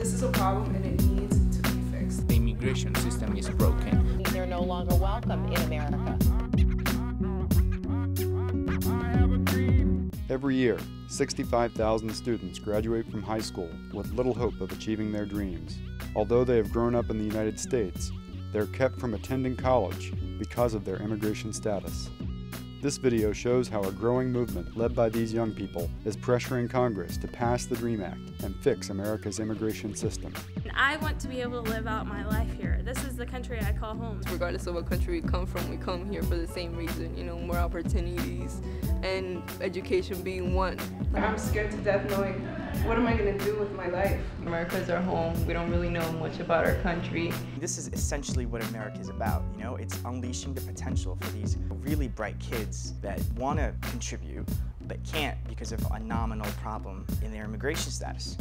This is a problem and it needs to be fixed. The immigration system is broken. They're no longer welcome in America. Every year, 65,000 students graduate from high school with little hope of achieving their dreams. Although they have grown up in the United States, they're kept from attending college because of their immigration status. This video shows how a growing movement led by these young people is pressuring Congress to pass the DREAM Act and fix America's immigration system. I want to be able to live out my life here. This is the country I call home. Regardless of what country we come here for the same reason, you know, more opportunities and education being one. I'm scared to death knowing what am I going to do with my life. America's our home. We don't really know much about our country. This is essentially what America is about, you know? It's unleashing the potential for these really bright kids that want to contribute but can't because of a nominal problem in their immigration status.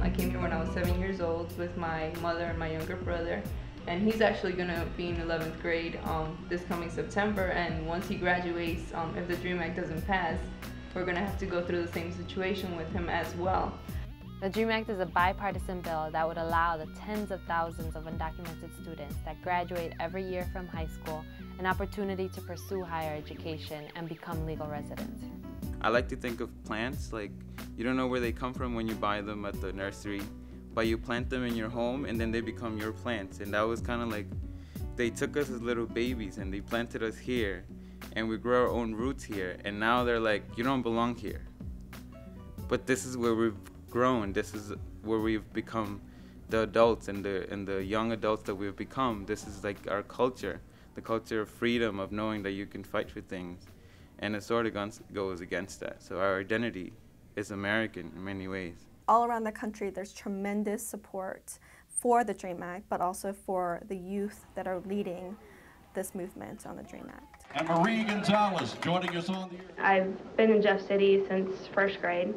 I came here when I was 7 years old with my mother and my younger brother, and he's actually going to be in 11th grade this coming September, and once he graduates, if the DREAM Act doesn't pass, we're going to have to go through the same situation with him as well. The DREAM Act is a bipartisan bill that would allow the tens of thousands of undocumented students that graduate every year from high school an opportunity to pursue higher education and become legal residents. I like to think of plants like you don't know where they come from when you buy them at the nursery, but you plant them in your home and then they become your plants. And that was kind of like they took us as little babies and they planted us here and we grew our own roots here, and now they're like, you don't belong here. But this is where we've grown. This is where we've become the adults and the young adults that we've become. This is like our culture, the culture of freedom, of knowing that you can fight for things. And it sort of goes against that. So our identity is American in many ways. All around the country, there's tremendous support for the DREAM Act, but also for the youth that are leading this movement on the DREAM Act. And Marie Gonzalez joining us on the air. I've been in Jeff City since first grade.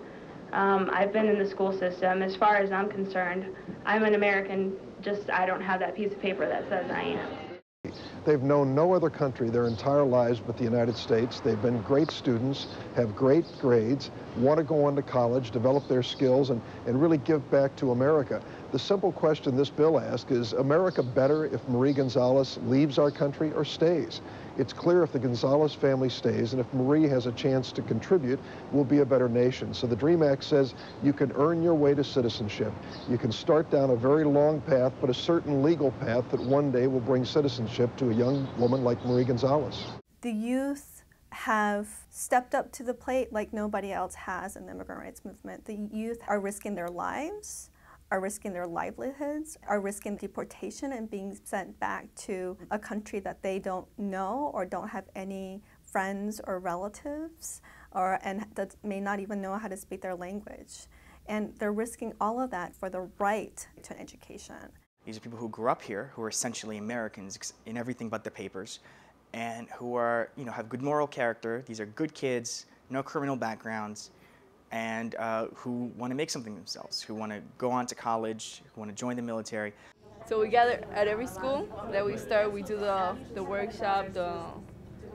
I've been in the school system. As far as I'm concerned, I'm an American, just I don't have that piece of paper that says I am. They've known no other country their entire lives but the United States. They've been great students, have great grades, want to go on to college, develop their skills, and really give back to America. The simple question this bill asks is America better if Marie Gonzalez leaves our country or stays? It's clear if the Gonzalez family stays and if Marie has a chance to contribute, we'll be a better nation. So the DREAM Act says you can earn your way to citizenship. You can start down a very long path, but a certain legal path that one day will bring citizenship to a young woman like Marie Gonzalez. The youth have stepped up to the plate like nobody else has in the immigrant rights movement. The youth are risking their lives, are risking their livelihoods, are risking deportation and being sent back to a country that they don't know or don't have any friends or relatives, and that may not even know how to speak their language. And they're risking all of that for the right to an education. These are people who grew up here, who are essentially Americans in everything but the papers, and who are, you know, have good moral character. These are good kids, no criminal backgrounds, and who want to make something of themselves, who want to go on to college, who want to join the military. So we gather at every school that we start. We do the workshop,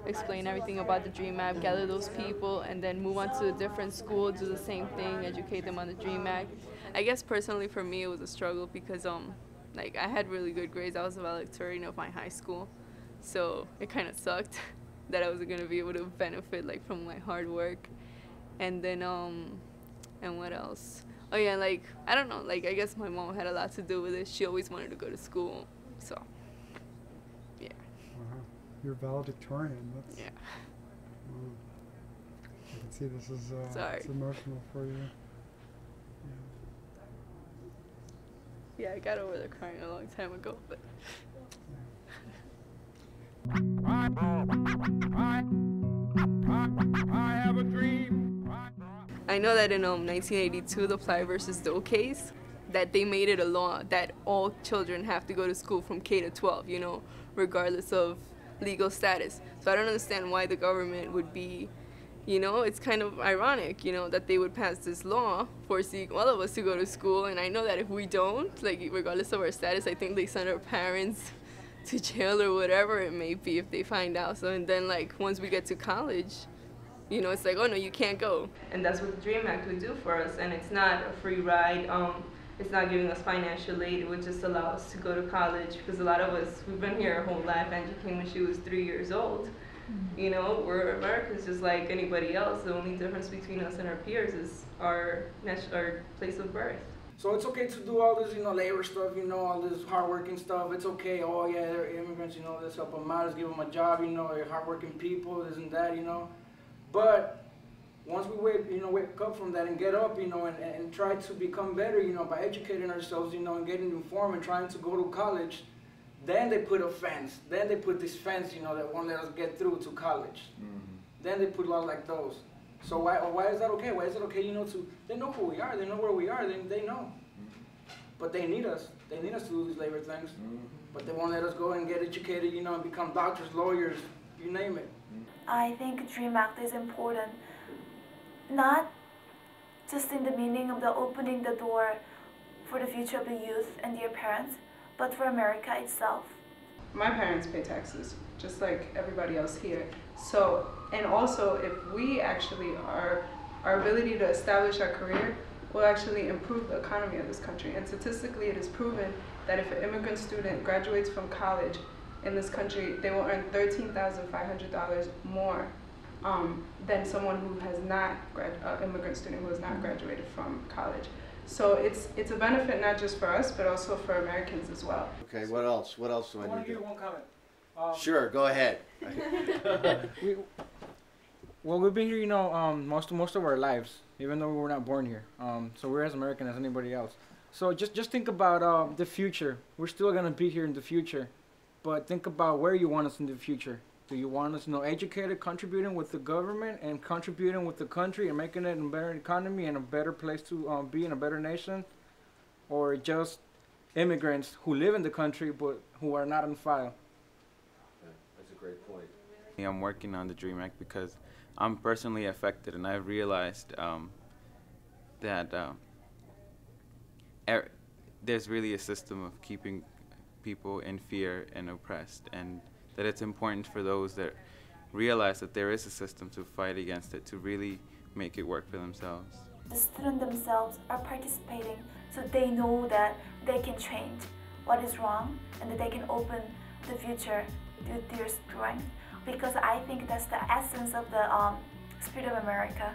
explain everything about the DREAM Act, gather those people, and then move on to a different school, do the same thing, educate them on the DREAM Act. I guess personally for me it was a struggle because like I had really good grades. I was the valedictorian of my high school, so it kind of sucked that I wasn't going to be able to benefit like from my hard work. And then, and what else? Oh yeah, like, I don't know, like, I guess my mom had a lot to do with it. She always wanted to go to school, so, yeah. Wow, you're valedictorian, that's... Yeah. I can see this is, it's emotional for you. Yeah, I got over the crying a long time ago, but... I have a dream. I know that in 1982, the Ply versus Doe case, that they made it a law that all children have to go to school from K to 12, you know, regardless of legal status. So I don't understand why the government would be, you know, it's kind of ironic, you know, that they would pass this law forcing all of us to go to school. And I know that if we don't, like, regardless of our status, I think they send our parents to jail or whatever it may be if they find out. So, and then like once we get to college, you know, it's like, oh no, you can't go. And that's what the DREAM Act would do for us. And it's not a free ride. It's not giving us financial aid. It would just allow us to go to college, because a lot of us, we've been here our whole life. Angie came when she was 3 years old. You know, we're Americans just like anybody else. The only difference between us and our peers is our place of birth. So it's okay to do all this, you know, labor stuff, you know, all this hardworking stuff. It's okay. Oh yeah, they're immigrants, you know, let's help them out, let's give them a job, you know, they're hardworking people, this and that, you know. But once we wake up from that and get up, you know, and try to become better, you know, by educating ourselves, you know, and getting informed and trying to go to college, then they put a fence. Then they put this fence, you know, that won't let us get through to college. Then they put laws like those. So why is that okay? Why is it okay, you know, they know who we are, they know where we are, they know. But they need us. They need us to do these labor things. But they won't let us go and get educated, you know, and become doctors, lawyers, you name it. I think DREAM Act is important, not just in the meaning of the opening the door for the future of the youth and their parents, but for America itself. My parents pay taxes, just like everybody else here. So, and also if we actually our ability to establish our career will actually improve the economy of this country. And statistically it is proven that if an immigrant student graduates from college in this country, they will earn $13,500 more than someone who has not, immigrant student who has not graduated from college. So it's a benefit not just for us, but also for Americans as well. Okay, what else? What else do I need to do? I want to give one comment. Sure, go ahead. Well, we've been here, you know, most of our lives, even though we were not born here. So we're as American as anybody else. So just think about the future. We're still gonna be here in the future, but think about where you want us in the future. Do you want us, you know, educated, contributing with the government and contributing with the country and making it a better economy and a better place to be in a better nation, or just immigrants who live in the country but who are not on file? That's a great point. I'm working on the DREAM Act because I'm personally affected, and I've realized that there's really a system of keeping people in fear and oppressed, and that it's important for those that realize that there is a system to fight against it, to really make it work for themselves. The students themselves are participating, so they know that they can change what is wrong and that they can open the future with their strength, because I think that's the essence of the spirit of America.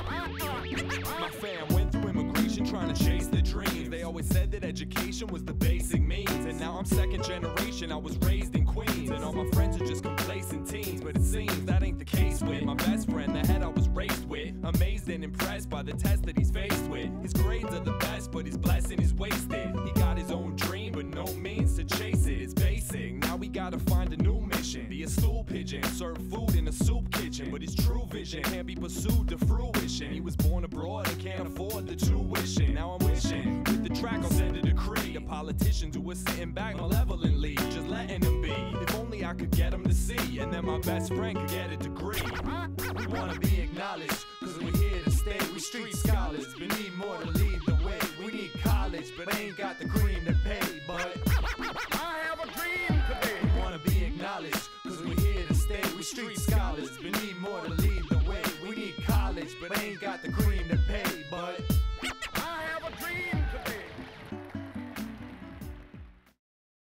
My fam went through immigration trying to chase their dreams. They always said that education was the basic means, and now I'm second generation. I was raised in Queens, and all my friends are just complacent teens. But it seems that ain't the case with my best friend, the head I was raised with. Amazed and impressed by the test that he's faced with. His grades are the best, but his blessing is wasted. He got his own dream, but no means to chase it. It's basic, now we gotta find a new mission. Be a stool pigeon, serve food in a soup kitchen. But his true vision can't be pursued to fruition. He was born abroad and can't afford the tuition. Now I'm wishing, with the track I'll send a decree to politicians who are sitting back malevolently, just letting them be. If only I could get them to see, and then my best friend could get a degree. We wanna be acknowledged, cause we're here to stay. We street scholars, but need more to lead the way. We need college, but ain't got the cream to pay. But